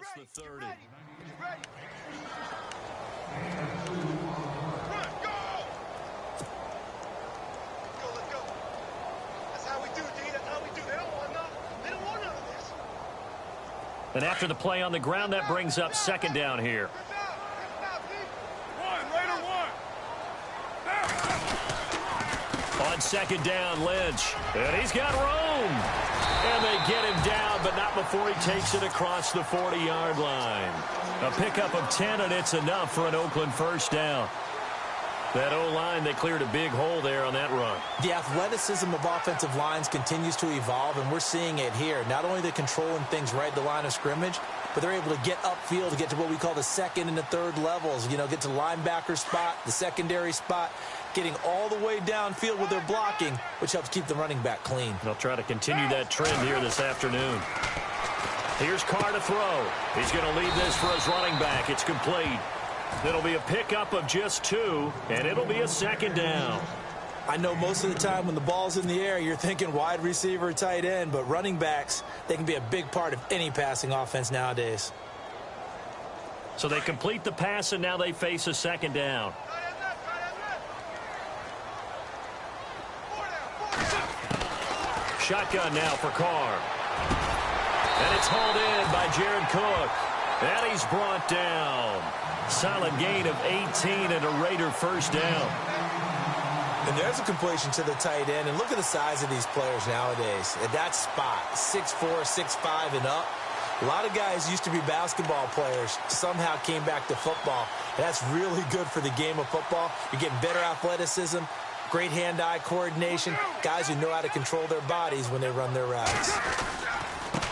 across the 30. Get ready. Run, go! Let's go. That's how we do, D. That's how we do. They don't want none of this. And after the play on the ground, that brings up second down here. On second down, Lynch. And he's got room. And they get him down, but not before he takes it across the 40-yard line. A pickup of 10, and it's enough for an Oakland first down. That O-line, they cleared a big hole there on that run. The athleticism of offensive lines continues to evolve, and we're seeing it here. Not only they're controlling things right at the line of scrimmage, but they're able to get upfield to get to what we call the second and the third levels. You know, get to the linebacker spot, the secondary spot, getting all the way downfield with their blocking, which helps keep the running back clean. They'll try to continue that trend here this afternoon. Here's Carr to throw. He's going to lead this for his running back. It's complete. It'll be a pickup of just 2, and it'll be a second down. I know most of the time when the ball's in the air, you're thinking wide receiver, tight end, but running backs, they can be a big part of any passing offense nowadays. So they complete the pass, and now they face a second down. Shotgun now for Carr. And it's hauled in by Jared Cook. And he's brought down. Solid gain of 18 and a Raider first down. And there's a completion to the tight end. And look at the size of these players nowadays. At that spot, 6'4", 6'5", and up. A lot of guys used to be basketball players, somehow came back to football. And that's really good for the game of football. You're getting better athleticism, great hand-eye coordination, guys who know how to control their bodies when they run their routes.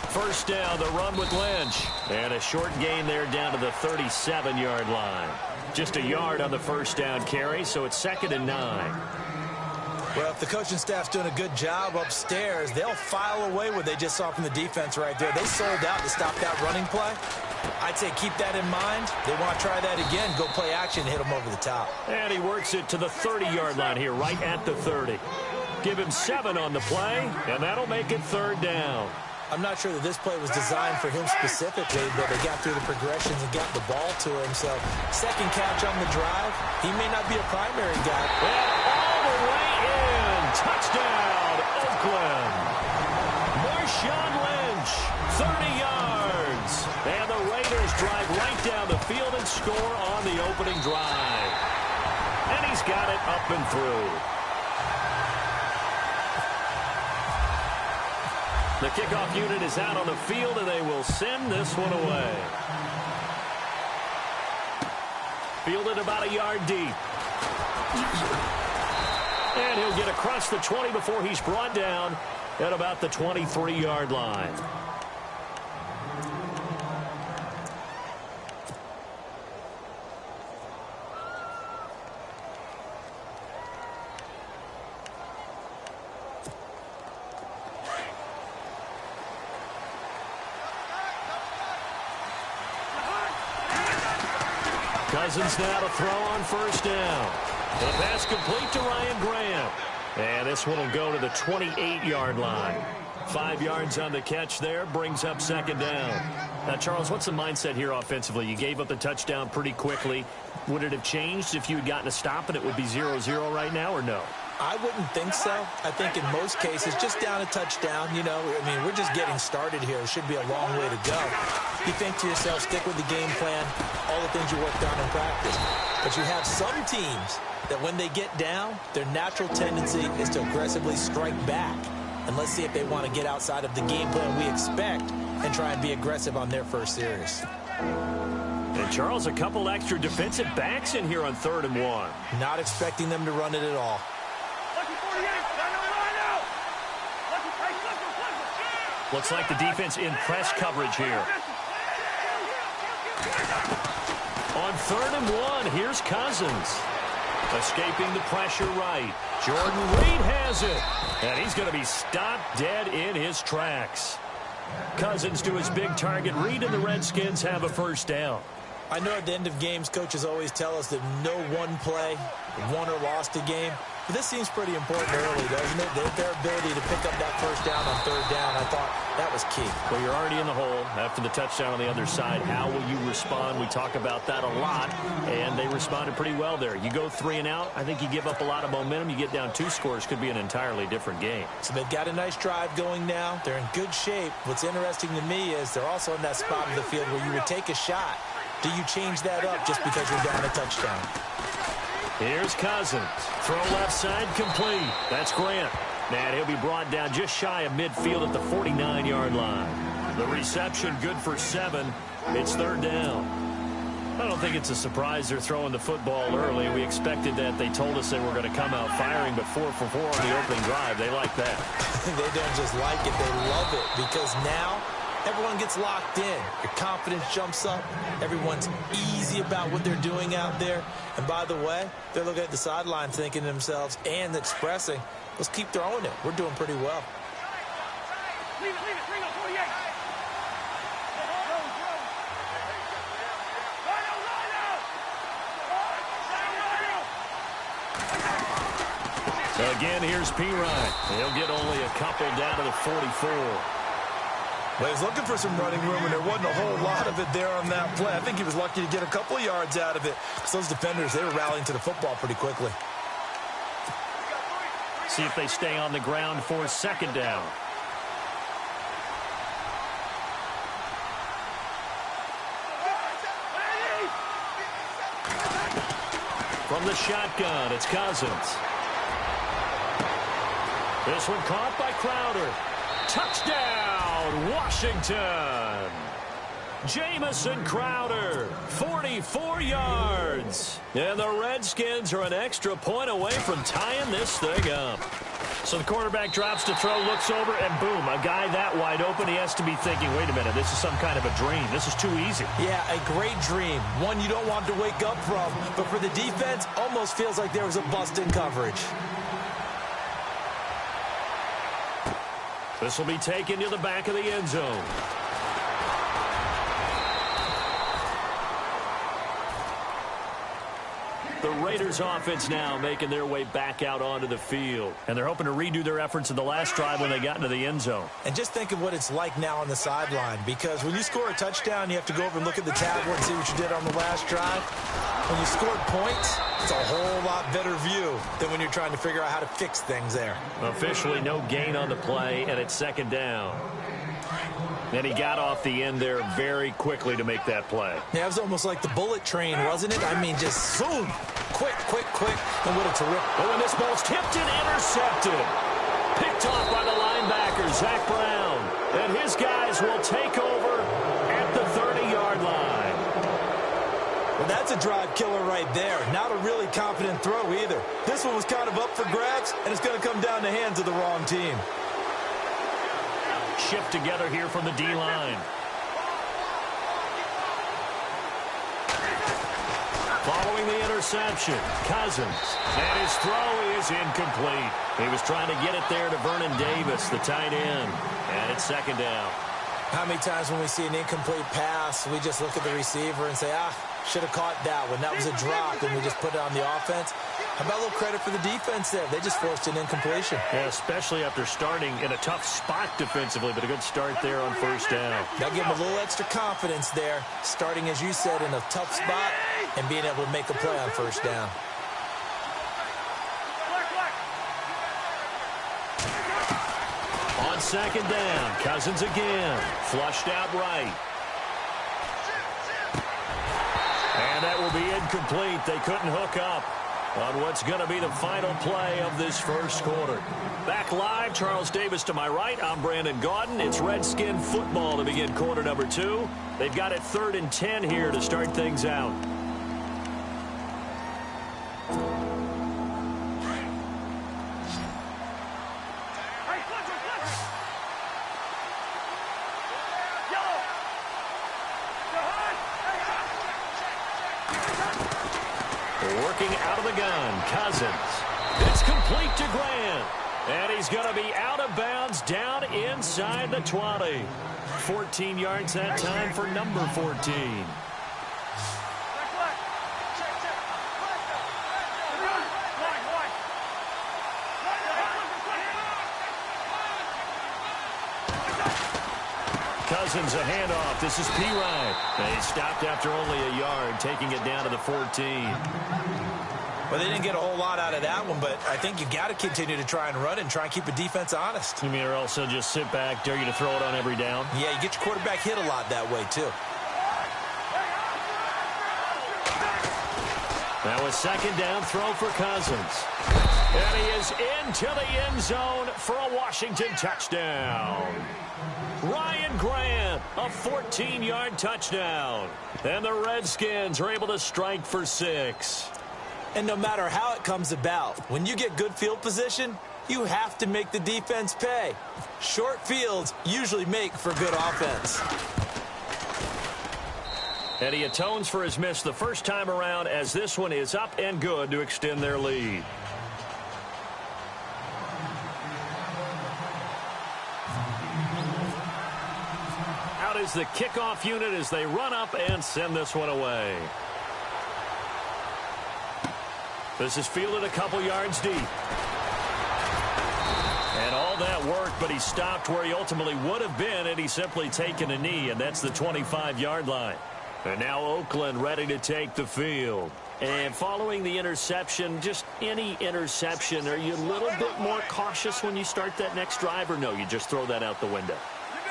First down, the run with Lynch. And a short gain there down to the 37-yard line. Just a yard on the first down carry, so it's 2nd and 9. Well, if the coaching staff's doing a good job upstairs, they'll file away what they just saw from the defense right there. They sold out to stop that running play. I'd say keep that in mind. They want to try that again, go play action, hit them over the top. And he works it to the 30-yard line here, right at the 30. Give him 7 on the play, and that'll make it 3rd down. I'm not sure that this play was designed for him specifically, but they got through the progressions and got the ball to him. So, second catch on the drive. He may not be a primary guy. And all the way in. Touchdown, Oakland. Marshawn Lynch, 30 yards. And the Raiders drive right down the field and score on the opening drive. And he's got it up and through. The kickoff unit is out on the field, and they will send this one away. Fielded about a yard deep. And he'll get across the 20 before he's brought down at about the 23-yard line. Cousins now to throw on first down. The pass complete to Ryan Graham. And this one will go to the 28-yard line. 5 yards on the catch there, brings up second down. Now, Charles, what's the mindset here offensively? You gave up the touchdown pretty quickly. Would it have changed if you had gotten a stop and it would be 0-0 right now, or no? I wouldn't think so. I think in most cases, just down a touchdown, you know, I mean, we're just getting started here. It should be a long way to go. You think to yourself, stick with the game plan, all the things you worked on in practice. But you have some teams that when they get down, their natural tendency is to aggressively strike back. And let's see if they want to get outside of the game plan we expect and try and be aggressive on their first series. And, Charles, a couple extra defensive backs in here on 3rd and 1. Not expecting them to run it at all. Looks like the defense in press coverage here. On 3rd and 1, here's Cousins. Escaping the pressure right. Jordan Reed has it. And he's going to be stopped dead in his tracks. Cousins to his big target. Reed and the Redskins have a first down. I know at the end of games, coaches always tell us that no one play won or lost a game. But this seems pretty important early, doesn't it? Their ability to pick up that first down on third down, I thought that was key. Well, you're already in the hole after the touchdown on the other side. How will you respond? We talk about that a lot, and they responded pretty well there. You go 3 and out, I think you give up a lot of momentum. You get down 2 scores, could be an entirely different game. So they've got a nice drive going now. They're in good shape. What's interesting to me is they're also in that spot of the field where you would take a shot. Do you change that up just because you're down a touchdown? Here's Cousins. Throw left side, complete. That's Grant. And he'll be brought down just shy of midfield at the 49-yard line. The reception good for 7. It's third down. I don't think it's a surprise they're throwing the football early. We expected that. They told us they were going to come out firing, but 4 for 4 on the opening drive. They like that. They don't just like it, they love it, because now everyone gets locked in. Your confidence jumps up. Everyone's easy about what they're doing out there. And by the way, they're looking at the sideline thinking to themselves and expressing, let's keep throwing it. We're doing pretty well. Leave it, bring up 48. Again, here's P-Ryan. He'll get only a couple down to the 44. Well, he's looking for some running room, and there wasn't a whole lot of it there on that play. I think he was lucky to get a couple of yards out of it, because those defenders, they were rallying to the football pretty quickly. See if they stay on the ground for second down. From the shotgun, it's Cousins. This one caught by Crowder. Touchdown, Washington. Jamison Crowder, 44 yards. And the Redskins are an extra point away from tying this thing up. So the quarterback drops to throw, looks over, and boom, a guy that wide open, he has to be thinking, wait a minute, this is some kind of a dream. This is too easy. Yeah, a great dream. One you don't want to wake up from. But for the defense, almost feels like there was a bust in coverage. This will be taken to the back of the end zone. The Raiders offense now making their way back out onto the field. And they're hoping to redo their efforts in the last drive when they got into the end zone. And just think of what it's like now on the sideline, because when you score a touchdown, you have to go over and look at the tablet and see what you did on the last drive. When you scored points, it's a whole lot better view than when you're trying to figure out how to fix things there. Officially no gain on the play, and it's second down. And he got off the end there very quickly to make that play. Yeah, it was almost like the bullet train, wasn't it? I mean, just boom, quick. And what a terrific. Oh, and this ball's tipped and intercepted. Picked off by the linebacker, Zach Brown. And his guys will take over at the 30-yard line. Well, that's a drive killer right there. Not a really confident throw either. This one was kind of up for grabs, and it's going to come down the hands of the wrong team. Shift together here from the D-line. Following the interception, Cousins. And his throw is incomplete. He was trying to get it there to Vernon Davis, the tight end. And it's second down. How many times when we see an incomplete pass, we just look at the receiver and say, should have caught that one. That was a drop, and we just put it on the offense. How about a little credit for the defense there? They just forced an incompletion. Yeah, especially after starting in a tough spot defensively, but a good start there on first down. That gave them a little extra confidence there, starting, as you said, in a tough spot and being able to make a play on first down. On second down, Cousins again. Flushed out right. And that will be incomplete. They couldn't hook up on what's going to be the final play of this first quarter. Back live, Charles Davis to my right. I'm Brandon Gaudin. It's Redskin football to begin quarter number 2. They've got it 3rd and 10 here to start things out. Working out of the gun, Cousins. It's complete to Grant. And he's going to be out of bounds down inside the 20. 14 yards that time for number 14. Cousins a handoff. This is P-Ryan. He stopped after only a yard, taking it down to the 14. Well, they didn't get a whole lot out of that one, but I think you got to continue to try and run it and try and keep the defense honest. You mean, or else they'll just sit back, dare you to throw it on every down? Yeah, you get your quarterback hit a lot that way, too. Now a second down throw for Cousins. And he is into the end zone for a Washington touchdown. Ryan Grant, a 14-yard touchdown. And the Redskins are able to strike for 6. And no matter how it comes about, when you get good field position, you have to make the defense pay. Short fields usually make for good offense. And he atones for his miss the first time around, as this one is up and good to extend their lead. Out is the kickoff unit as they run up and send this one away. This is fielded a couple yards deep. And all that work, but he stopped where he ultimately would have been had he simply taken a knee, and that's the 25-yard line. And now Oakland ready to take the field. And following the interception, just any interception, are you a little bit more cautious when you start that next drive, or no, you just throw that out the window?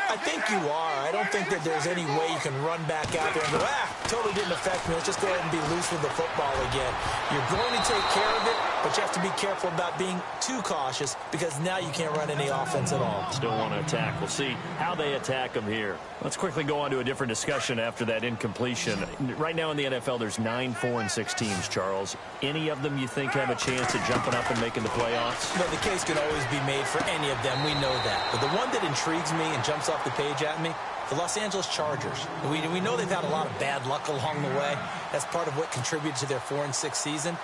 I think you are. I don't think that there's any way you can run back out there and go, totally didn't affect me. Let's just go ahead and be loose with the football again. You're going to take care of it, but you have to be careful about being too cautious because now you can't run any offense at all. Still want to attack. We'll see how they attack them here. Let's quickly go on to a different discussion after that incompletion. Right now in the NFL, there's 9, 4, and 6 teams, Charles. Any of them you think have a chance at jumping up and making the playoffs? No, the case can always be made for any of them. We know that. But the one that intrigues me and jumps off the page at me, the Los Angeles Chargers. We know they've had a lot of bad luck along the way. That's part of what contributed to their 4-6 season.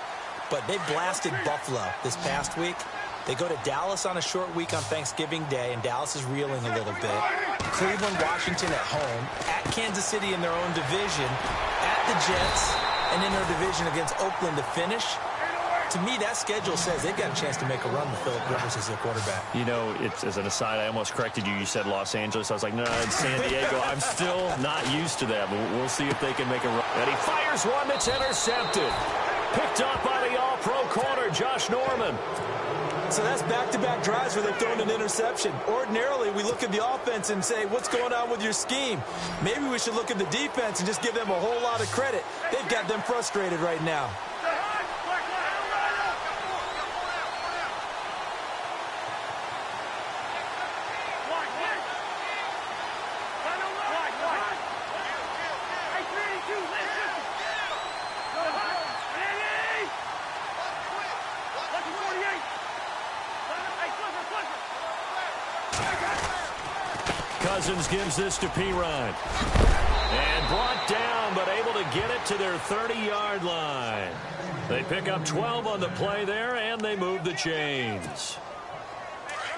But they blasted Buffalo this past week. They go to Dallas on a short week on Thanksgiving Day, and Dallas is reeling a little bit. Cleveland, Washington at home, at Kansas City in their own division, at the Jets, and in their division against Oakland to finish. To me, that schedule says they've got a chance to make a run with Philip Rivers as their quarterback. You know, as an aside, I almost corrected you. You said Los Angeles. I was like, no, it's San Diego. I'm still not used to that, but we'll see if they can make a run. And he fires one that's intercepted. Picked up by the all-pro corner, Josh Norman. So that's back-to-back drives where they've thrown an interception. Ordinarily, we look at the offense and say, what's going on with your scheme? Maybe we should look at the defense and just give them a whole lot of credit. They've got them frustrated right now. Cousins gives this to P-Ryan. And brought down, but able to get it to their 30-yard line. They pick up 12 on the play there, and they move the chains.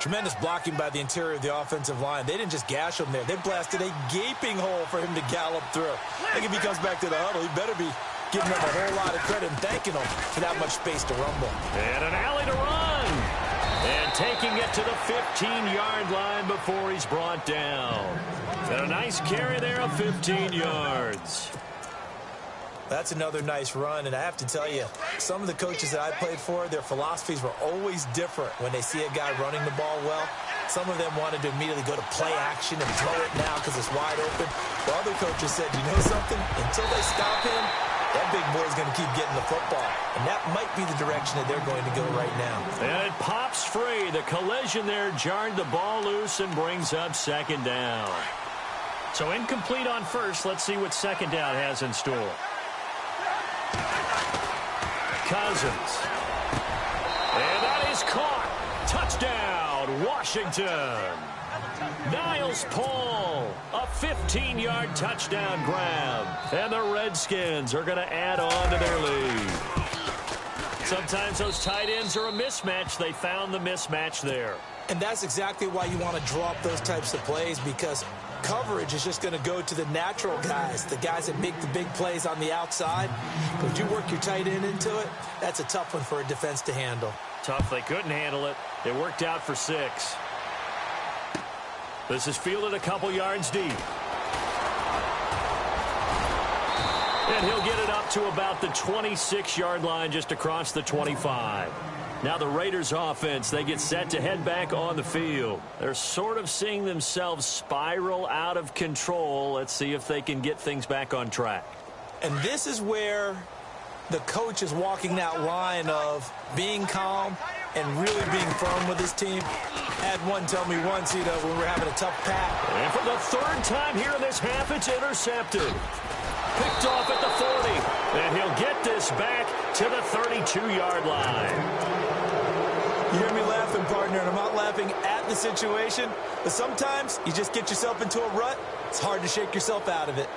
Tremendous blocking by the interior of the offensive line. They didn't just gash him there. They blasted a gaping hole for him to gallop through. I think if he comes back to the huddle, he better be giving them a whole lot of credit and thanking them for that much space to rumble. And an alley to run. And taking it to the 15-yard line before he's brought down. And a nice carry there of 15 yards. That's another nice run, and I have to tell you, some of the coaches that I played for, their philosophies were always different when they see a guy running the ball well. Some of them wanted to immediately go to play action and throw it now because it's wide open. While other coaches said, you know something? Until they stop him, that big boy's going to keep getting the football. And that might be the direction that they're going to go right now. And it pops free. The collision there jarred the ball loose and brings up second down. So incomplete on first. Let's see what second down has in store. Cousins. And that is caught. Touchdown, Washington. Niles Paul, a 15-yard touchdown grab. And the Redskins are going to add on to their lead. Sometimes those tight ends are a mismatch. They found the mismatch there. And that's exactly why you want to draw up those types of plays, because coverage is just going to go to the natural guys, the guys that make the big plays on the outside. But if you work your tight end into it, that's a tough one for a defense to handle. Tough. They couldn't handle it. It worked out for 6. This is fielded a couple yards deep. And he'll get it up to about the 26-yard line, just across the 25. Now the Raiders offense, they get set to head back on the field. They're sort of seeing themselves spiral out of control. Let's see if they can get things back on track. And this is where the coach is walking that line of being calm and really being firm with his team. Had one tell me once, when we're having a tough pass. And for the third time here in this half, it's intercepted. Picked off at the 40. And he'll get this back to the 32-yard line. You hear me laughing, partner, and I'm not laughing at the situation, but sometimes you just get yourself into a rut. It's hard to shake yourself out of it.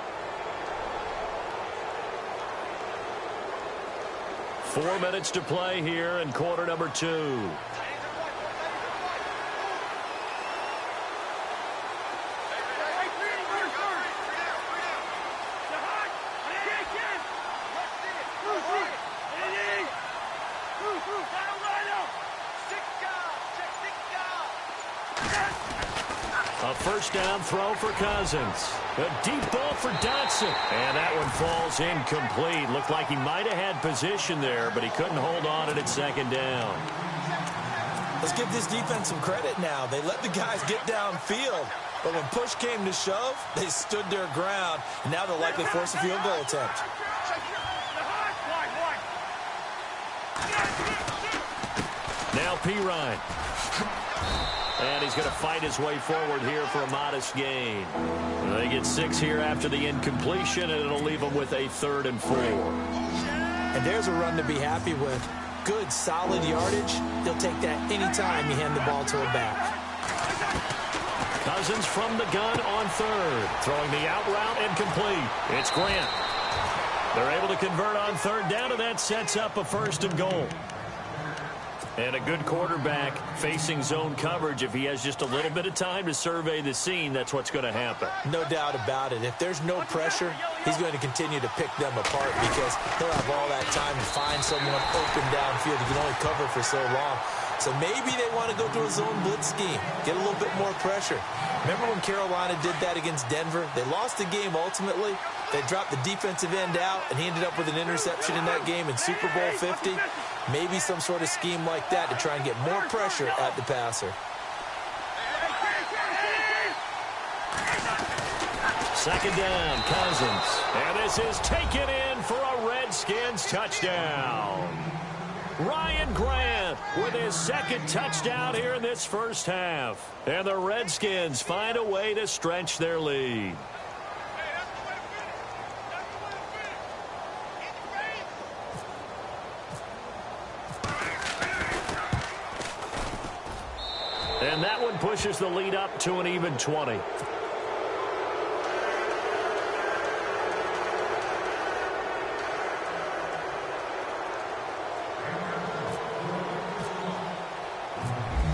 4 minutes to play here in quarter number 2. A first down throw for Cousins. A deep ball for Dotson. And that one falls incomplete. Looked like he might have had position there, but he couldn't hold on at second down. Let's give this defense some credit now. They let the guys get downfield, but when push came to shove, they stood their ground. And now they'll likely force a field goal attempt. Now Pirine. And he's going to fight his way forward here for a modest gain. They get 6 here after the incompletion, and it'll leave them with a 3rd and 4. And there's a run to be happy with. Good, solid yardage. They'll take that anytime you hand the ball to a back. Cousins from the gun on 3rd. Throwing the out route and complete. It's Grant. They're able to convert on 3rd down, and that sets up a 1st and goal. And a good quarterback facing zone coverage. If he has just a little bit of time to survey the scene, that's what's going to happen. No doubt about it. If there's no pressure, he's going to continue to pick them apart because he'll have all that time to find someone open downfield. He can only cover for so long. So maybe they want to go to a zone blitz scheme, get a little bit more pressure. Remember when Carolina did that against Denver? They lost the game ultimately. They dropped the defensive end out, and he ended up with an interception in that game in Super Bowl 50. Maybe some sort of scheme like that to try and get more pressure at the passer. Second down, Cousins. And this is taken in for a Redskins touchdown. Ryan Grant with his 2nd touchdown here in this first half. And the Redskins find a way to stretch their lead. And that one pushes the lead up to an even 20.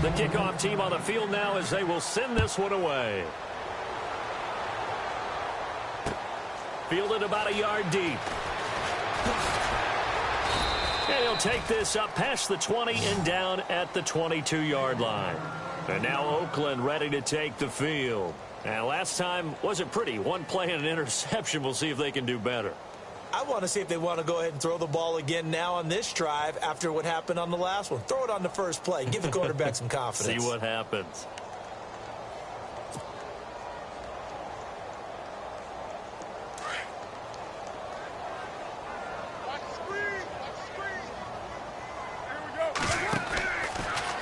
The kickoff team on the field now as they will send this one away. Fielded about a yard deep. And he'll take this up past the 20 and down at the 22-yard line. And now Oakland ready to take the field. And last time wasn't pretty. One play and an interception. We'll see if they can do better. I want to see if they want to go ahead and throw the ball again now on this drive after what happened on the last one. Throw it on the first play. Give the quarterback some confidence. See what happens.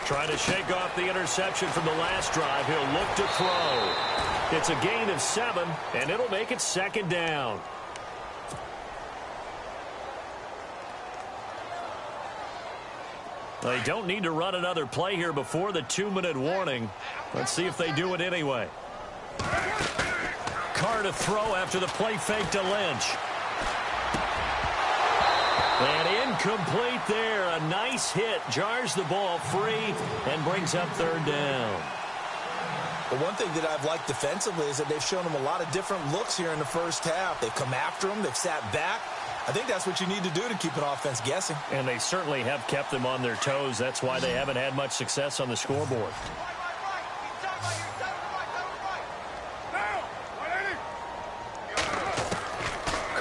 Trying to shake off the interception from the last drive. He'll look to throw. It's a gain of 7, and it'll make it 2nd down. They don't need to run another play here before the 2-minute warning. Let's see if they do it anyway. Carr to throw after the play fake to Lynch. And incomplete there. A nice hit. Jars the ball free and brings up 3rd down. But one thing that I've liked defensively is that they've shown them a lot of different looks here in the first half. They've come after them. They've sat back. I think that's what you need to do to keep an offense guessing. And they certainly have kept them on their toes. That's why they haven't had much success on the scoreboard.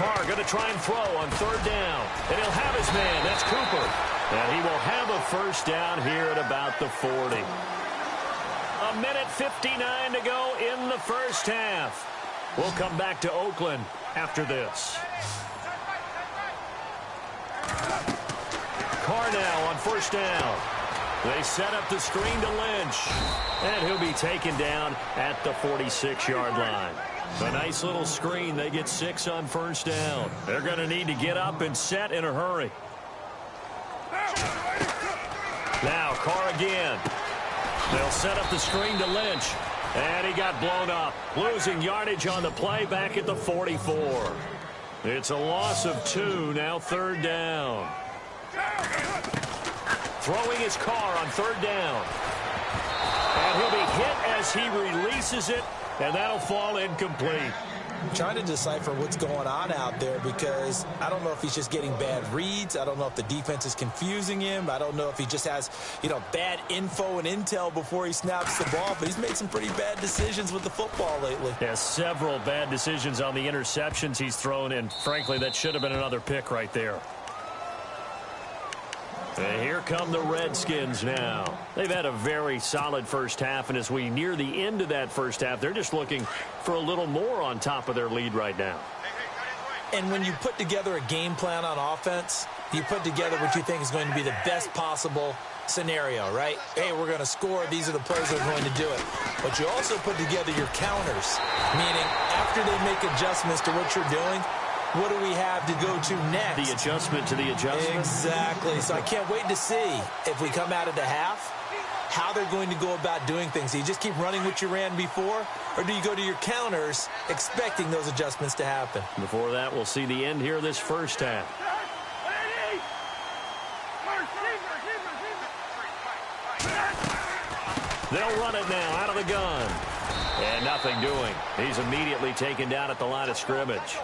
Carr going to try and throw on third down. And he'll have his man. That's Cooper. And he will have a first down here at about the 40. A minute 59 to go in the first half. We'll come back to Oakland after this. Carr now on first down. They set up the screen to Lynch. And he'll be taken down at the 46-yard line. A nice little screen. They get 6 on first down. They're going to need to get up and set in a hurry. Now Carr again. They'll set up the screen to Lynch. And he got blown up. Losing yardage on the play back at the 44. It's a loss of 2. Now third down. Throwing his Carr on third down. And he'll be hit as he releases it. And that'll fall incomplete. I'm trying to decipher what's going on out there because I don't know if he's just getting bad reads. I don't know if the defense is confusing him. I don't know if he just has, bad info and intel before he snaps the ball. But he's made some pretty bad decisions with the football lately. Yeah, several bad decisions on the interceptions he's thrown. And frankly, that should have been another pick right there. And here come the Redskins now. They've had a very solid first half, and as we near the end of that first half, they're just looking for a little more on top of their lead right now. And when you put together a game plan on offense, you put together what you think is going to be the best possible scenario, right? Hey, we're going to score. These are the plays that are going to do it. But you also put together your counters, meaning after they make adjustments to what you're doing, what do we have to go to next? The adjustment to the adjustment. Exactly. So I can't wait to see if we come out of the half, how they're going to go about doing things. Do you just keep running what you ran before, or do you go to your counters expecting those adjustments to happen? Before that, we'll see the end here of this first half. They'll run it now out of the gun. And nothing doing. He's immediately taken down at the line of scrimmage.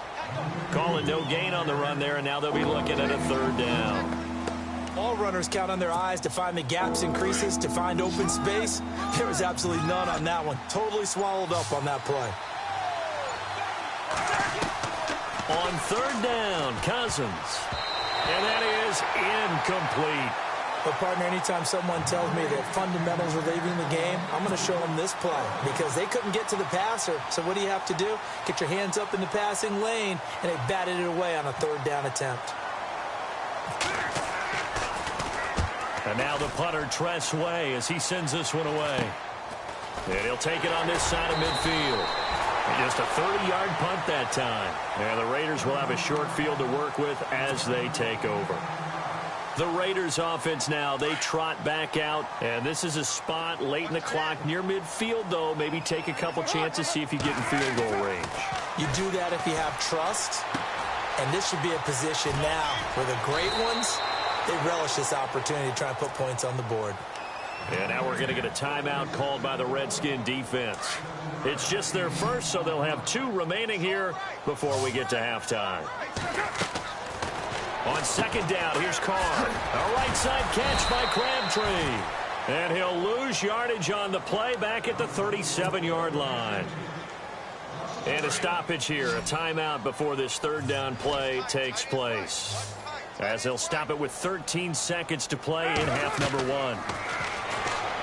Calling no gain on the run there, and now they'll be looking at a third down. All runners count on their eyes to find the gaps and creases, to find open space. There was absolutely none on that one. Totally swallowed up on that play. On third down, Cousins. And that is incomplete. But, partner, anytime someone tells me that fundamentals are leaving the game, I'm going to show them this play because they couldn't get to the passer. So what do you have to do? Get your hands up in the passing lane, and they batted it away on a third down attempt. And now the punter, Tress Way, as he sends this one away. And he'll take it on this side of midfield. Just a 30-yard punt that time. And the Raiders will have a short field to work with as they take over. The Raiders offense now, they trot back out, and this is a spot late in the clock near midfield, though. Maybe take a couple chances, see if you get in field goal range. You do that if you have trust, and this should be a position now where the great ones, they relish this opportunity to try and put points on the board. And now we're going to get a timeout called by the Redskin defense. It's just their first, so they'll have 2 remaining here before we get to halftime. On second down, here's Carr. A right side catch by Crabtree. And he'll lose yardage on the play back at the 37-yard line. And a stoppage here, a timeout before this third down play takes place. As they'll stop it with 13 seconds to play in half number 1.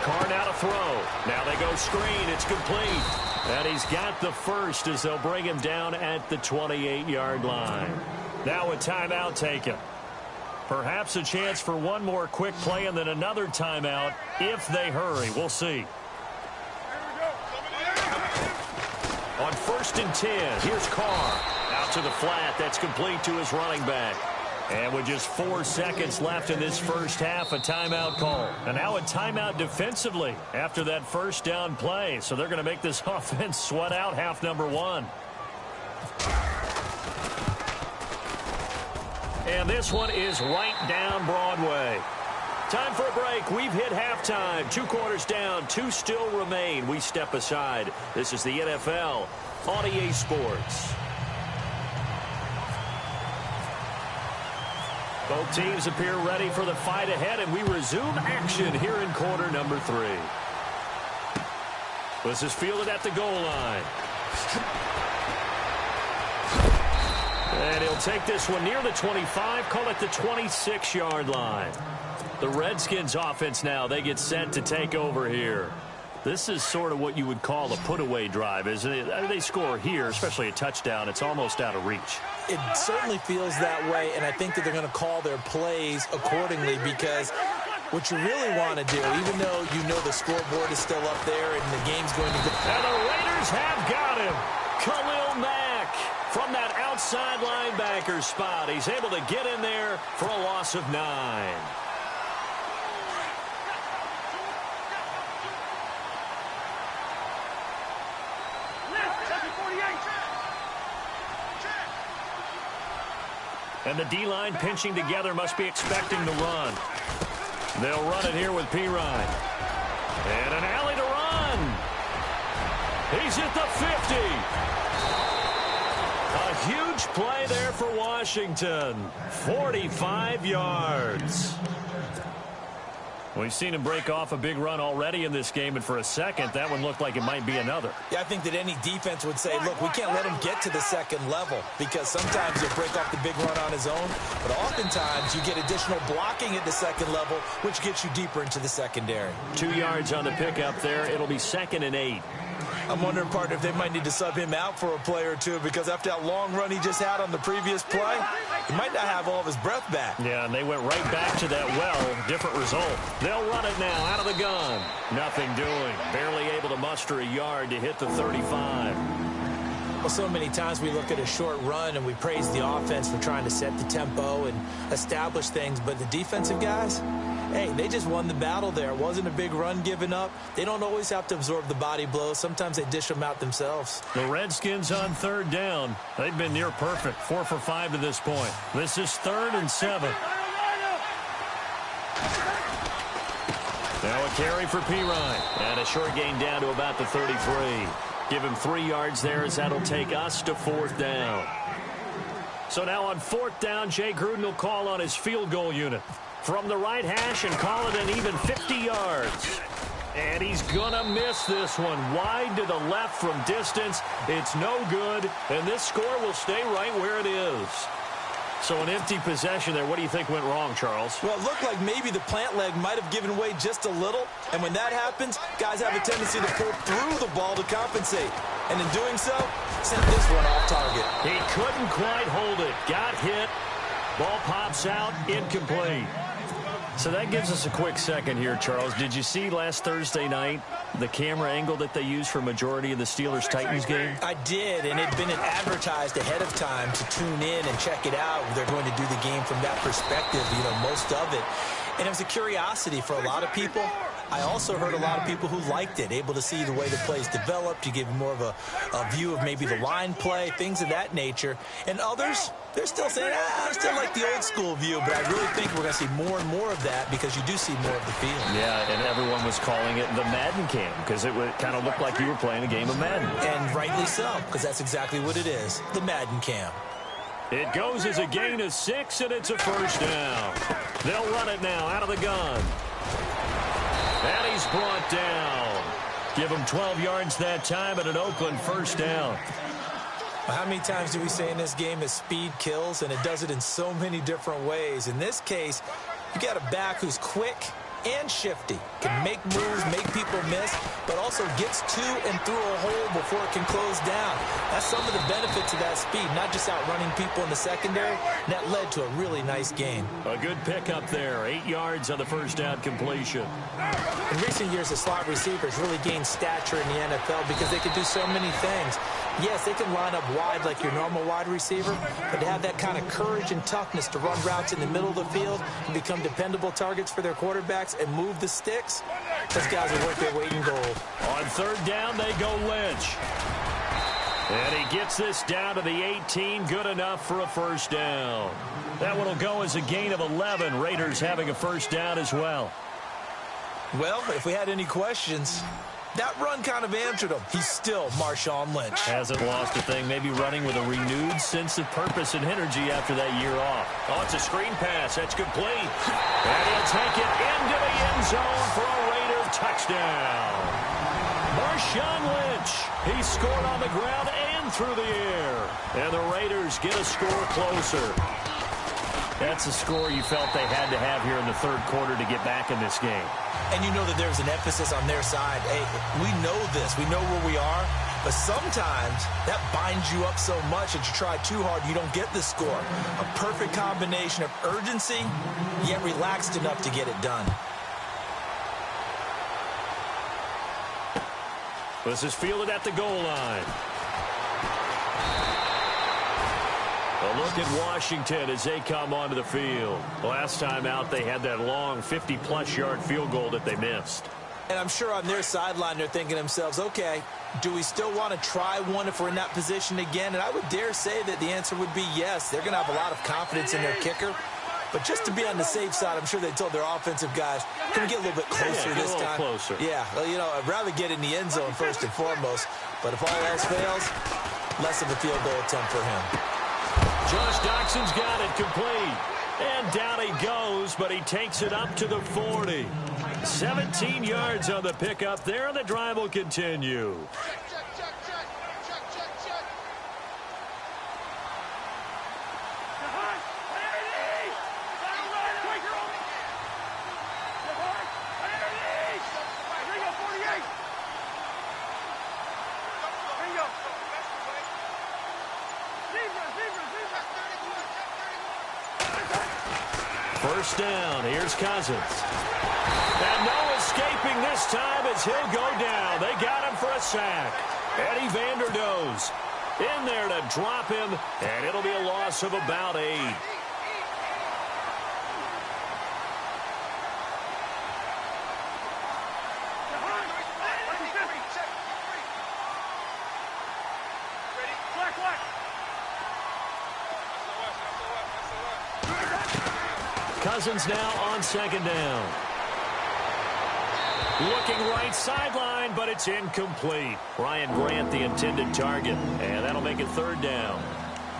Carr now to throw. Now they go screen. It's complete. And he's got the first as they'll bring him down at the 28-yard line. Now a timeout taken. Perhaps a chance for one more quick play and then another timeout if they hurry. We'll see. On 1st and 10, here's Carr. Out to the flat. That's complete to his running back. And with just 4 seconds left in this first half, a timeout call. And now a timeout defensively after that first down play. So they're going to make this offense sweat out half number 1. And this one is right down Broadway. Time for a break. We've hit halftime. 2 quarters down. 2 still remain. We step aside. This is the NFL on EA Sports. Both teams appear ready for the fight ahead, and we resume action here in quarter number 3. This is fielded at the goal line. And he'll take this one near the 25, call it the 26-yard line. The Redskins offense now, they get set to take over here. This is sort of what you would call a put-away drive, isn't it? I mean, they score here, especially a touchdown. It's almost out of reach. It certainly feels that way, and I think that they're going to call their plays accordingly because what you really want to do, even though you know the scoreboard is still up there and the game's going to go. And the Raiders have got him. Khalil Mack from that outside linebacker spot. He's able to get in there for a loss of 9. And the D-line pinching together must be expecting the run. They'll run it here with Pirine. And an alley to run. He's at the 50. A huge play there for Washington. 45 yards. We've seen him break off a big run already in this game, and for a second, that one looked like it might be another. Yeah, I think that any defense would say, look, we can't let him get to the second level because sometimes he'll break off the big run on his own, but oftentimes you get additional blocking at the second level, which gets you deeper into the secondary. 2 yards on the pickup there. It'll be 2nd and 8. I'm wondering, partner, if they might need to sub him out for a play or two because after that long run he just had on the previous play, he might not have all of his breath back. Yeah, and they went right back to that well. Different result. They'll run it now out of the gun. Nothing doing. Barely able to muster a yard to hit the 35. Well, so many times we look at a short run and we praise the offense for trying to set the tempo and establish things, but the defensive guys, hey, they just won the battle there. It wasn't a big run given up. They don't always have to absorb the body blows. Sometimes they dish them out themselves. The Redskins on 3rd down. They've been near perfect. 4 for 5 to this point. This is 3rd and 7. Now a carry for Pirine. And a short gain down to about the 33. Give him 3 yards there as that'll take us to 4th down. So now on 4th down, Jay Gruden will call on his field goal unit from the right hash and call it an even 50 yards. And he's going to miss this one. Wide to the left from distance. It's no good, and this score will stay right where it is. So an empty possession there. What do you think went wrong, Charles? Well, it looked like maybe the plant leg might have given way just a little, and when that happens, guys have a tendency to pull through the ball to compensate. And in doing so, sent this one off target. He couldn't quite hold it. Got hit. Ball pops out. Incomplete. So that gives us a quick second here, Charles. Did you see last Thursday night the camera angle that they used for majority of the Steelers-Titans game? I did, and it'd been advertised ahead of time to tune in and check it out. They're going to do the game from that perspective, you know, most of it. And it was a curiosity for a lot of people. I also heard a lot of people who liked it, able to see the way the plays developed. You give more of a view of maybe the line play, things of that nature. And others, they're still saying, I still like the old school view, but I really think we're going to see more and more of that because you do see more of the field. Yeah, and everyone was calling it the Madden Cam because it would kind of look like you were playing a game of Madden. And rightly so, because that's exactly what it is, the Madden Cam. It goes as a gain of 6, and it's a 1st down. They'll run it now out of the gun. And he's brought down. Give him 12 yards that time at an Oakland 1st down. Well, how many times do we say in this game that speed kills, and it does it in so many different ways? In this case, you got a back who's quick and shifty, can make moves, make people miss, but also gets to and through a hole before it can close down. That's some of the benefits of that speed, not just outrunning people in the secondary. And that led to a really nice gain. A good pickup there, 8 yards on the 1st down completion. In recent years, the slot receivers really gained stature in the NFL because they can do so many things. Yes, they can line up wide like your normal wide receiver, but to have that kind of courage and toughness to run routes in the middle of the field and become dependable targets for their quarterbacks and move the sticks, those guys are worth their weight in gold. On 3rd down, they go Lynch. And he gets this down to the 18, good enough for a 1st down. That one will go as a gain of 11. Raiders having a 1st down as well. Well, if we had any questions, that run kind of answered him. He's still Marshawn Lynch. Hasn't lost a thing, maybe running with a renewed sense of purpose and energy after that year off. Oh, it's a screen pass. That's complete. And he'll take it into the end zone for a Raider touchdown. Marshawn Lynch, he scored on the ground and one through the air. And the Raiders get a score closer. That's a score you felt they had to have here in the third quarter to get back in this game. And you know that there's an emphasis on their side. Hey, we know this. We know where we are. But sometimes that binds you up so much that you try too hard, you don't get the score. A perfect combination of urgency, yet relaxed enough to get it done. This is fielded at the goal line. A look at Washington as they come onto the field. Last time out, they had that long 50-plus yard field goal that they missed. And I'm sure on their sideline, they're thinking to themselves, okay, do we still want to try one if we're in that position again? And I would dare say that the answer would be yes. They're going to have a lot of confidence in their kicker. But just to be on the safe side, I'm sure they told their offensive guys, can we get a little bit closer this time? A little closer. Yeah, well, you know, I'd rather get in the end zone first and foremost. But if all else fails, less of a field goal attempt for him. Josh Doxson's got it complete. And down he goes, but he takes it up to the 40. 17 yards on the pickup there, and the drive will continue. First down, here's Cousins. And no escaping this time as he'll go down. They got him for a sack. Eddie Vanderdoes in there to drop him, and it'll be a loss of about 8. Cousins now on second down. Looking right sideline, but it's incomplete. Ryan Grant, the intended target, and that'll make it third down.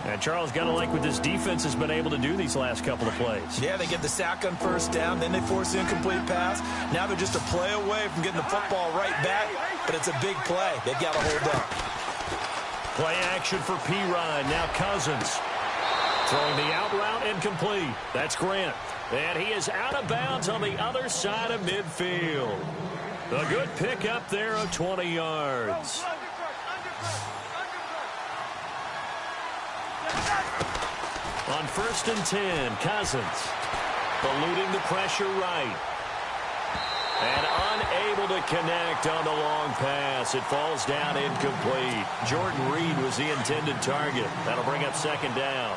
And Charles, got to like what this defense has been able to do these last couple of plays. Yeah, they get the sack on first down, then they force the incomplete pass. Now they're just a play away from getting the football right back, but it's a big play. They've got to hold up. Play action for P-Ryan. Now Cousins throwing the out route incomplete. That's Grant. And he is out of bounds on the other side of midfield. A good pickup there of 20 yards. On first and 10, Cousins eluding the pressure right. And unable to connect on the long pass. It falls down incomplete. Jordan Reed was the intended target. That'll bring up second down.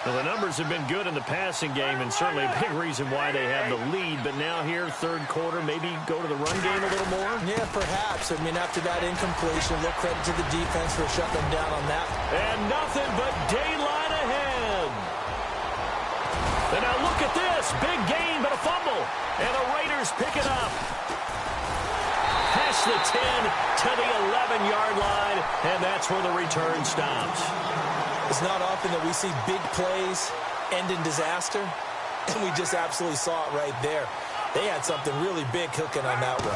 Well, the numbers have been good in the passing game, and certainly a big reason why they have the lead. But now here, third quarter, maybe go to the run game a little more? Yeah, perhaps. I mean, after that incompletion, a little credit to the defense for shutting them down on that. And nothing but daylight ahead. And now look at this. Big gain, but a fumble. And the Raiders pick it up. Past the 10 to the 11-yard line, and that's where the return stops. It's not often that we see big plays end in disaster, and we just absolutely saw it right there. They had something really big cooking on that one.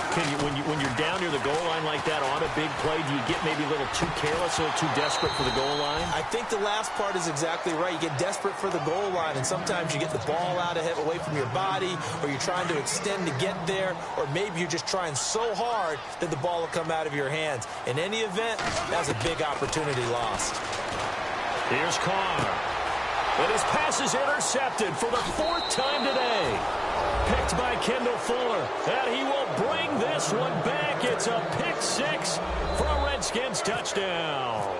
When you're down near the goal line like that on a big play, do you get maybe a little too careless, a little too desperate for the goal line? I think the last part is exactly right. You get desperate for the goal line, and sometimes you get the ball out ahead, away from your body, or you're trying to extend to get there, or maybe you're just trying so hard that the ball will come out of your hands. In any event, that's a big opportunity lost. Here's Carr. And his pass is intercepted for the 4th time today. Picked by Kendall Fuller. And he will bring this one back. It's a pick 6 for a Redskins touchdown.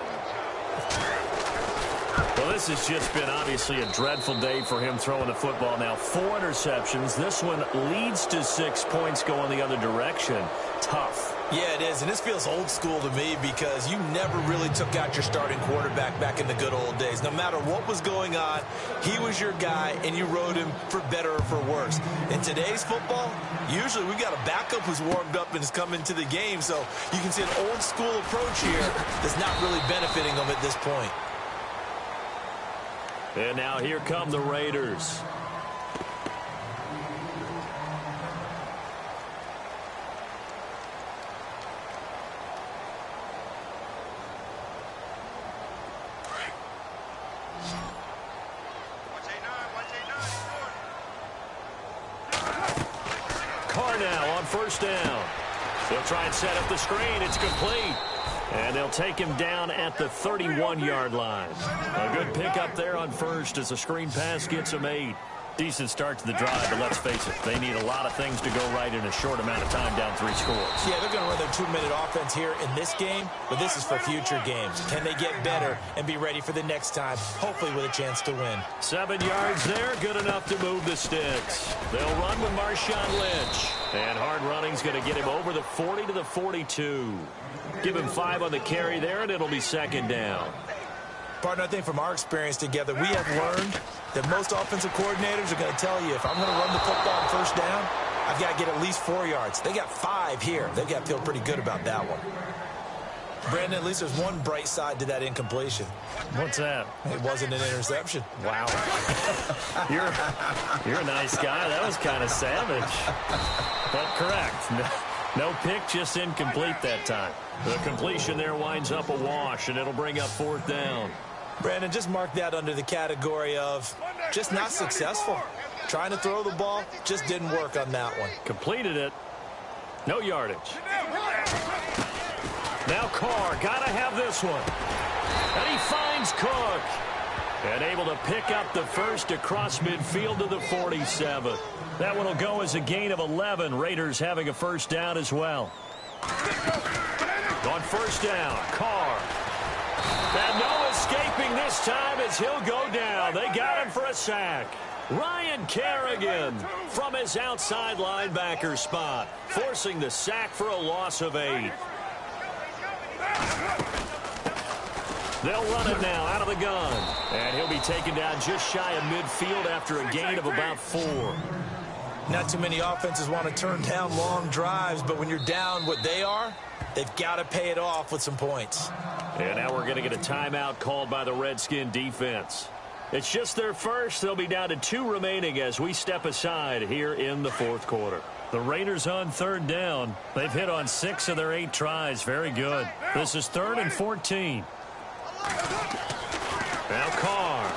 Well, this has just been obviously a dreadful day for him throwing the football. Now 4 interceptions. This one leads to 6 points going the other direction. Tough. Yeah, it is, and this feels old school to me because you never really took out your starting quarterback back in the good old days. No matter what was going on, he was your guy, and you rode him for better or for worse. In today's football, usually we've got a backup who's warmed up and has come into the game, so you can see an old school approach here that's not really benefiting them at this point. And now here come the Raiders. Carr now on first down. He'll try and set up the screen. It's complete. And they'll take him down at the 31-yard line. A good pickup there on first as the screen pass gets him 8. Decent start to the drive, but let's face it, they need a lot of things to go right in a short amount of time down 3 scores. Yeah, they're going to run their 2-minute offense here in this game, but this is for future games. Can they get better and be ready for the next time, hopefully with a chance to win? 7 yards there, good enough to move the sticks. They'll run with Marshawn Lynch. And hard running's going to get him over the 40 to the 42. Give him 5 on the carry there, and it'll be second down. Partner, I think from our experience together, we have learned that most offensive coordinators are going to tell you, if I'm going to run the football on first down, I've got to get at least 4 yards. They got 5 here. They've got to feel pretty good about that one. Brandon, at least there's one bright side to that incompletion. What's that? It wasn't an interception. Wow. You're a nice guy. That was kind of savage. But correct. No pick, just incomplete that time. The completion there winds up a wash, and it'll bring up 4th down. Brandon, just mark that under the category of just not successful. Trying to throw the ball, just didn't work on that one. Completed it. No yardage. Now Carr, gotta have this one. And he finds Cook. And able to pick up the first across midfield to the 47. That one will go as a gain of 11. Raiders having a first down as well. On first down, Carr. And no escaping this time as he'll go down. They got him for a sack. Ryan Kerrigan from his outside linebacker spot, forcing the sack for a loss of 8. They'll run it now out of the gun. And he'll be taken down just shy of midfield after a gain of about 4. Not too many offenses want to turn down long drives, but when you're down what they are, they've got to pay it off with some points. And now we're going to get a timeout called by the Redskin defense. It's just their first. They'll be down to 2 remaining as we step aside here in the 4th quarter. The Raiders on 3rd down. They've hit on 6 of their 8 tries. Very good. This is 3rd and 14. Now Carr.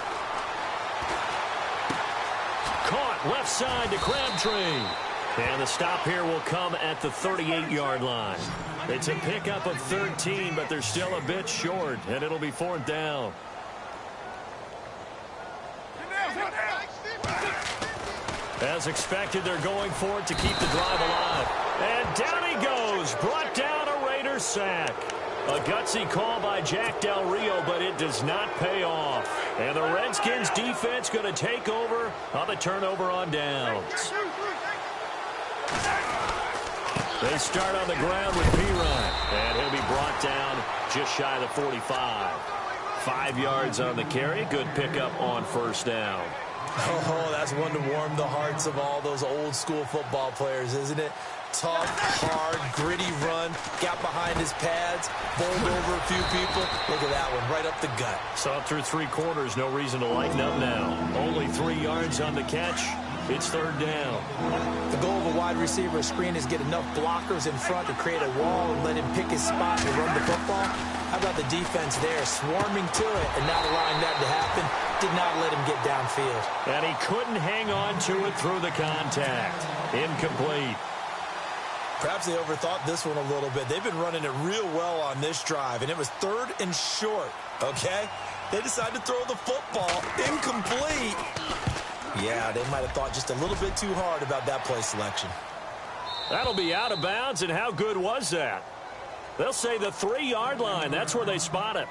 Caught left side to Crabtree. And the stop here will come at the 38-yard line. It's a pickup of 13, but they're still a bit short, and it'll be 4th down. As expected, they're going for it to keep the drive alive. And down he goes. Brought down a Raiders sack. A gutsy call by Jack Del Rio, but it does not pay off. And the Redskins defense going to take over on the turnover on downs. They start on the ground with P-Ryan. And he'll be brought down just shy of the 45. 5 yards on the carry. Good pickup on first down. Oh, that's one to warm the hearts of all those old school football players, isn't it? Tough, hard, gritty run, got behind his pads, bowled over a few people. Look at that one, right up the gut. Saw through 3 quarters, no reason to lighten up now. Only 3 yards on the catch. It's 3rd down. The goal of a wide receiver screen is get enough blockers in front to create a wall and let him pick his spot to run the football. How about the defense there, swarming to it and not allowing that to happen? Did not let him get downfield. And he couldn't hang on to it through the contact. Incomplete. Perhaps they overthought this one a little bit. They've been running it real well on this drive, and it was 3rd and short, okay? They decided to throw the football incomplete. Yeah, they might have thought just a little bit too hard about that play selection. That'll be out of bounds, and how good was that? They'll say the 3-yard line. That's where they spot it.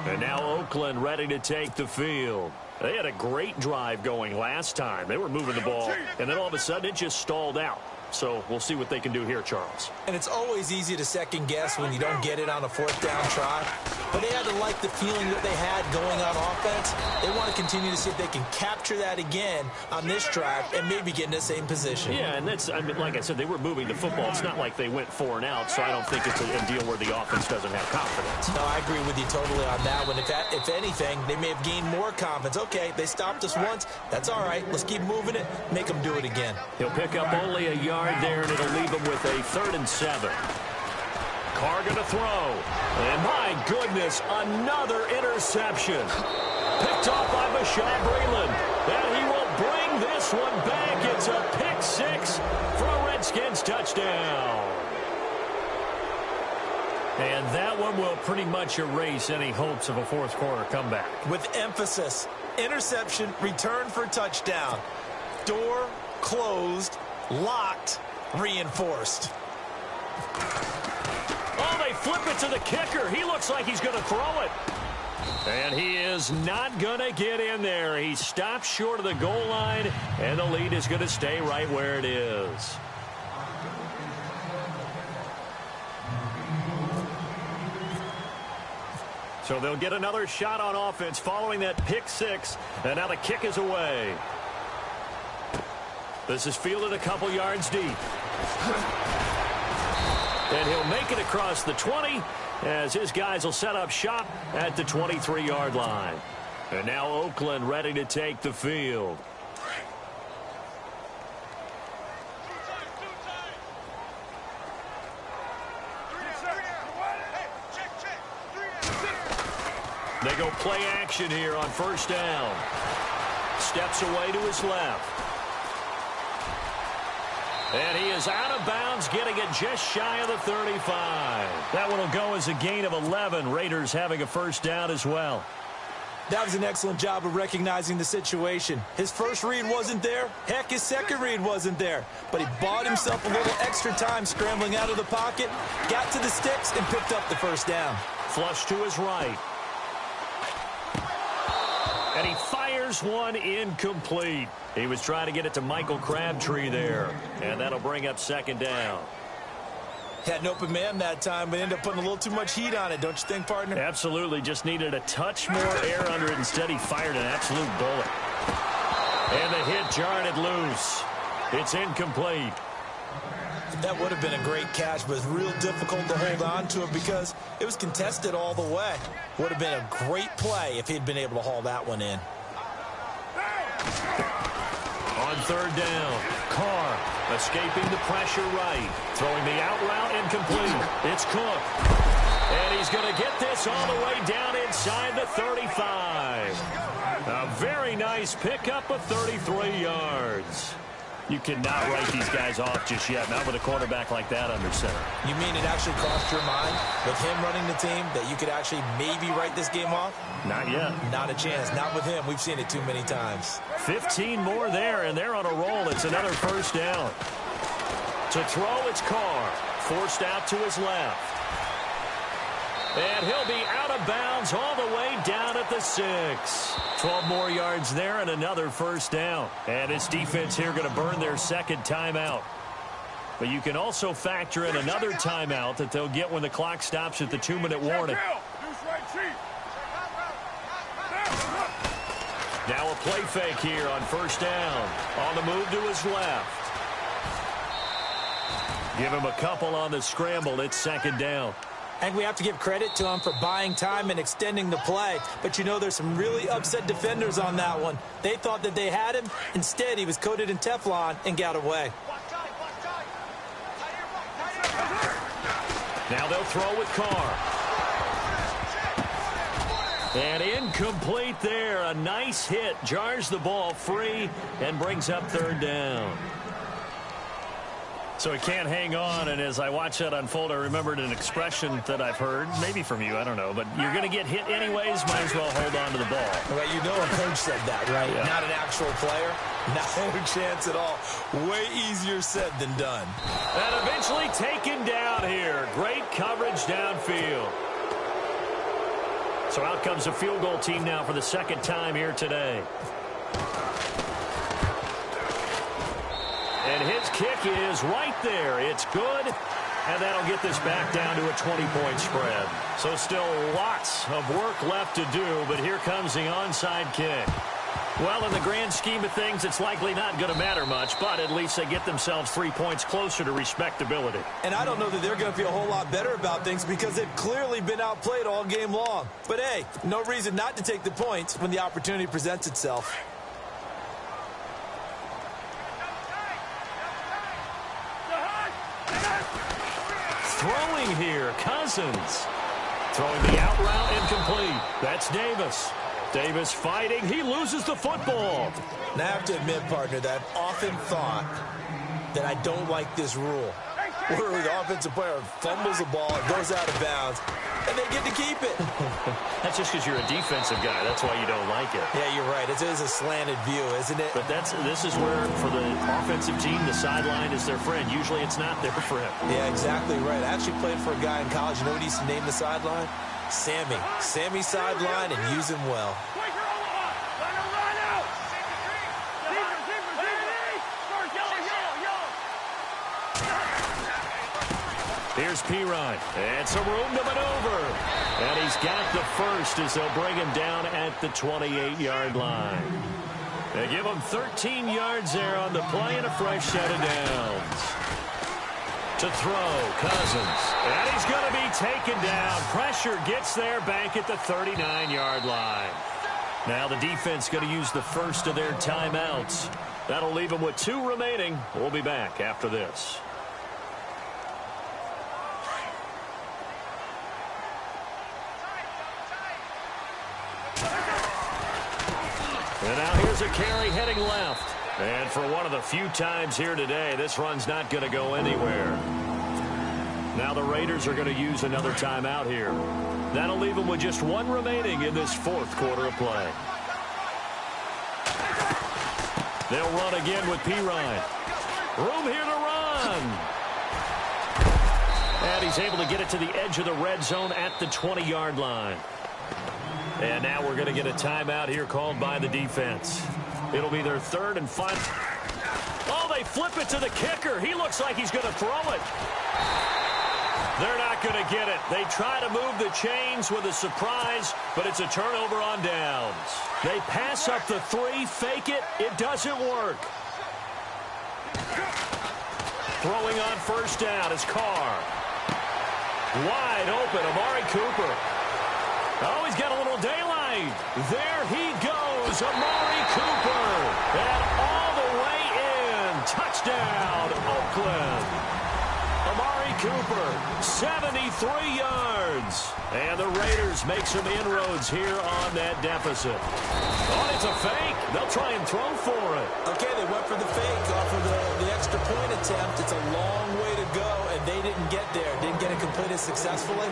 And now Oakland ready to take the field. They had a great drive going last time. They were moving the ball, and then all of a sudden it just stalled out. So we'll see what they can do here, Charles. And it's always easy to second guess when you don't get it on a 4th down try. But they had to like the feeling that they had going on offense. They want to continue to see if they can capture that again on this drive and maybe get in the same position. Yeah, and that's, I mean, like I said, they were moving the football. It's not like they went 4 and out, so I don't think it's a deal where the offense doesn't have confidence. No, I agree with you totally on that one. If anything, they may have gained more confidence. Okay, they stopped us once. That's all right. Let's keep moving it. Make them do it again. He'll pick up only a yard there, and it'll leave him with a 3rd and 7. Carr going to throw. And my goodness, another interception. Picked off by Bashaud Breeland. And he will bring this one back. It's a pick six for a Redskins touchdown. And that one will pretty much erase any hopes of a fourth quarter comeback. With emphasis, interception, return for touchdown. Door closed, locked, reinforced. Oh, they flip it to the kicker. He looks like he's going to throw it. And he is not going to get in there. He stops short of the goal line, and the lead is going to stay right where it is. So they'll get another shot on offense following that pick six, and now the kick is away. This is fielded a couple yards deep. And he'll make it across the 20 as his guys will set up shop at the 23-yard line. And now Oakland ready to take the field. They go play action here on first down. Steps away to his left. And he is out of bounds, getting it just shy of the 35. That one will go as a gain of 11. Raiders having a first down as well. That was an excellent job of recognizing the situation. His first read wasn't there. Heck, his second read wasn't there. But he bought himself a little extra time scrambling out of the pocket, got to the sticks, and picked up the first down. Flush to his right. And he fires one incomplete. He was trying to get it to Michael Crabtree there. And that'll bring up second down. Had an open man that time, but ended up putting a little too much heat on it, don't you think, partner? Absolutely. Just needed a touch more air under it. Instead, he fired an absolute bullet. And the hit jarred it loose. It's incomplete. That would have been a great catch, but it's real difficult to hold on to it because it was contested all the way. Would have been a great play if he'd been able to haul that one in. On third down, Carr escaping the pressure right. Throwing the out route incomplete. It's Cook. And he's going to get this all the way down inside the 35. A very nice pickup of 33 yards. You cannot write these guys off just yet, not with a quarterback like that under center. You mean it actually crossed your mind with him running the team that you could actually maybe write this game off? Not yet. Not a chance. Not with him. We've seen it too many times. 15 more there, and they're on a roll. It's another first down. To throw, it's Carr. Forced out to his left. And he'll be out of bounds all the way down at the 6. 12 more yards there and another first down. And his defense here going to burn their second timeout. But you can also factor in another timeout that they'll get when the clock stops at the 2-minute warning. Now a play fake here on first down. On the move to his left. Give him a couple on the scramble. It's second down. And we have to give credit to him for buying time and extending the play. But, you know, there's some really upset defenders on that one. They thought that they had him. Instead, he was coated in Teflon and got away. Now they'll throw with Carr. And incomplete there. A nice hit. Jars the ball free and brings up third down. So he can't hang on, and as I watch that unfold, I remembered an expression that I've heard, maybe from you, I don't know, but you're going to get hit anyways, might as well hold on to the ball. Well, you know a coach said that, right? Yeah. Not an actual player. Not a chance at all. Way easier said than done. And eventually taken down here. Great coverage downfield. So out comes a field goal team now for the second time here today. And his kick is right there. It's good. And that'll get this back down to a 20-point spread. So still lots of work left to do, but here comes the onside kick. Well, in the grand scheme of things, it's likely not going to matter much, but at least they get themselves 3 points closer to respectability. And I don't know that they're going to feel a whole lot better about things because they've clearly been outplayed all game long. But, hey, no reason not to take the points when the opportunity presents itself. Throwing here, Cousins. Throwing the out route incomplete. That's Davis. Davis fighting. He loses the football. Now, I have to admit, partner, that I've often thought that I don't like this rule, where the offensive player fumbles the ball, it goes out of bounds, and they get to keep it. That's just because you're a defensive guy. That's why you don't like it. Yeah, you're right. It is a slanted view, isn't it? But this is where, for the offensive team, the sideline is their friend. Usually it's not there for him. Yeah, exactly right. I actually played for a guy in college. You know what he used to name the sideline? Sammy. Sammy sideline, and use him well. Here's Pirine, and some room to maneuver. And he's got the first as they'll bring him down at the 28-yard line. They give him 13 yards there on the play and a fresh set of downs. To throw, Cousins. And he's going to be taken down. Pressure gets there back at the 39-yard line. Now the defense going to use the first of their timeouts. That'll leave them with 2 remaining. We'll be back after this. And now here's a carry heading left. And for one of the few times here today, this run's not going to go anywhere. Now the Raiders are going to use another timeout here. That'll leave them with just 1 remaining in this 4th quarter of play. They'll run again with Pirine. Room here to run. And he's able to get it to the edge of the red zone at the 20-yard line. And now we're going to get a timeout here called by the defense. It'll be their 3rd and final. Oh, they flip it to the kicker. He looks like he's going to throw it. They're not going to get it. They try to move the chains with a surprise, but it's a turnover on downs. They pass up the 3, fake it. It doesn't work. Throwing on first down is Carr. Wide open, Amari Cooper. Oh, he's got a little daylight. There he goes, Amari Cooper. And all the way in. Touchdown, Oakland. Amari Cooper, 73 yards. And the Raiders make some inroads here on that deficit. Oh, it's a fake. They'll try and throw for it. Okay, they went for the fake off of the extra point attempt. It's a long way to go, and they didn't get there. Didn't get it completed successfully.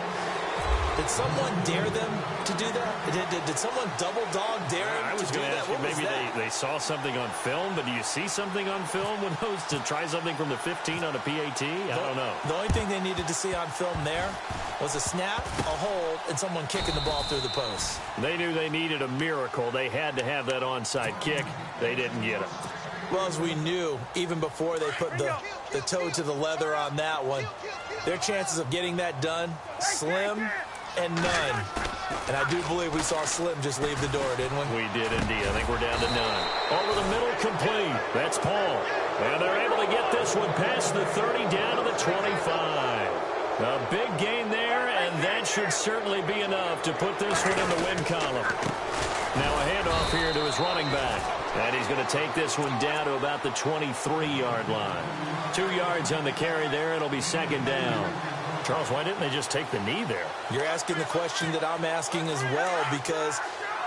Did someone dare them to do that? Did someone double dog dare them I was to do going to that? ask you, maybe they saw something on film, but do you see something on film when those to try something from the 15 on a PAT? I don't know. The only thing they needed to see on film there was a snap, a hold, and someone kicking the ball through the post. They knew they needed a miracle. They had to have that onside kick. They didn't get it. Well, as we knew, even before they put the toe to the leather on that one, their chances of getting that done, slim and none. And I do believe we saw Slim just leave the door, didn't we? We did indeed. I think we're down to none. Over the middle, complete. That's Paul. And they're able to get this one past the 30 down to the 25. A big gain there, and that should certainly be enough to put this one in the win column. Now a handoff here to his running back. And he's going to take this one down to about the 23-yard line. 2 yards on the carry there. It'll be 2nd down. Charles, why didn't they just take the knee there? You're asking the question that I'm asking as well, because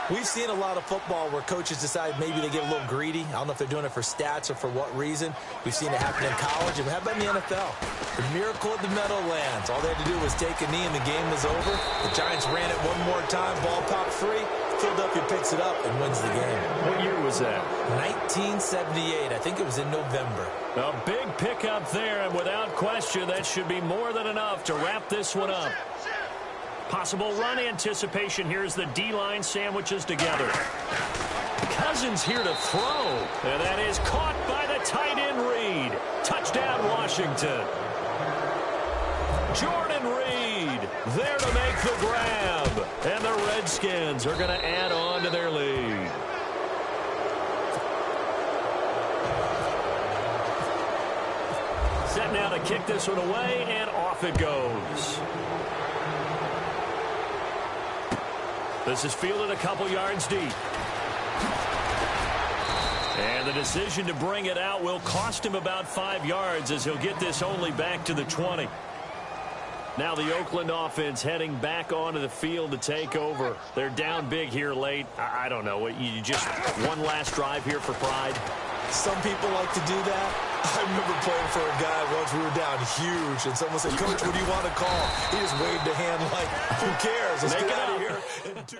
we've seen a lot of football where coaches decide maybe they get a little greedy. I don't know if they're doing it for stats or for what reason. We've seen it happen in college. And how about in the NFL? The miracle of the Meadowlands. All they had to do was take a knee and the game was over. The Giants ran it one more time. Ball popped free. Philadelphia picks it up and wins the game. What year was that? 1978. I think it was in November. A big pickup there, and without question, that should be more than enough to wrap this one up. Possible run anticipation here as the D-line sandwiches together. Cousins here to throw, and that is caught by the tight end Reed. Touchdown, Washington. Jordan Reed there to make the grab, and the Redskins are going to add on to their lead. Set now to kick this one away, and off it goes. This is fielded a couple yards deep. And the decision to bring it out will cost him about 5 yards as he'll get this only back to the 20. Now the Oakland offense heading back onto the field to take over. They're down big here late. I don't know. You just one last drive here for pride? Some people like to do that. I remember playing for a guy once. We were down huge, and someone said, "Coach, what do you want to call?" He just waved a hand like, "Who cares? Let's get out of here."